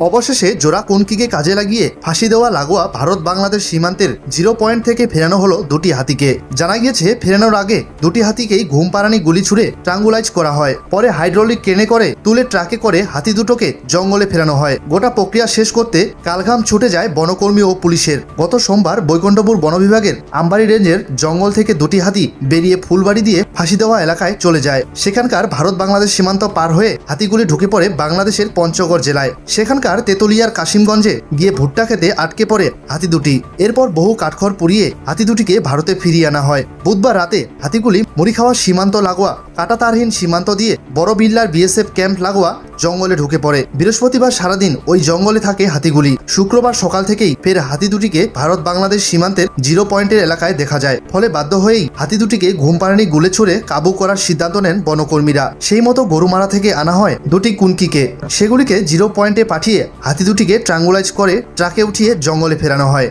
অবশেষে জোড়া কুনকিকে কাজে লাগিয়ে ফাঁসি দেওয়া লাগোয়া ভারত বাংলাদেশ সীমান্তের 0 পয়েন্ট থেকে ফেরানো হলো দুটি হাতিকে। জানা গিয়েছে ফেরানোর আগে দুটি হাতিকেই ঘুমপাড়ানি গুলি ছুড়ে ট্রাঙ্গুলাইজ করা হয়, পরে হাইড্রোলিক ক্রেনে করে তুলে ট্রাকে করে হাতি দুটোকে জঙ্গলে ফেরানো হয়। গোটা প্রক্রিয়া শেষ করতে কালঘাম ছুটে যায় বনকর্মী ও পুলিশের। গত সোমবার বৈকুণ্ঠপুর বন বিভাগের আমবাড়ি রেঞ্জের জঙ্গল থেকে দুটি হাতি বেরিয়ে ফুলবাড়ি দিয়ে ফাঁসি দেওয়া এলাকায় চলে যায়। সেখানকার ভারত বাংলাদেশ সীমান্ত পার হয়ে হাতিগুলি ঢুকে পড়ে বাংলাদেশের পঞ্চগড় জেলায়। সেখানকার তেতুলিয়ার কাশিমগঞ্জে গিয়ে ভুট্টা খেতে আটকে পড়ে হাতি দুটি। এরপর বহু কাঠখড় পুড়িয়ে হাতি দুটিকে ভারতে ফিরিয়ে আনা হয়। বুধবার রাতে হাতিগুলি মুড়িখাওয়া সীমান্ত লাগোয়া কাঁটাতারহীন সীমান্ত দিয়ে বড় বিল্লার বিএসএফ ক্যাম্প লাগোয়া জঙ্গলে ঢুকে পড়ে। বৃহস্পতিবার সারাদিন ওই জঙ্গলে থাকে হাতিগুলি। শুক্রবার সকাল থেকেই ফের হাতি দুটিকে ভারত বাংলাদেশ সীমান্তের 0 পয়েন্টের এলাকায় দেখা যায়। ফলে বাধ্য হয়েই হাতি দুটিকে ঘুমপাড়ানি গুলে ছুড়ে কাবু করার সিদ্ধান্ত নেন বনকর্মীরা। সেই মতো গরুমারা থেকে আনা হয় দুটি কুনকিকে। সেগুলিকে 0 পয়েন্টে পাঠিয়ে হাতি দুটিকে ট্রাঙ্গুলাইজ করে ট্রাকে উঠিয়ে জঙ্গলে ফেরানো হয়।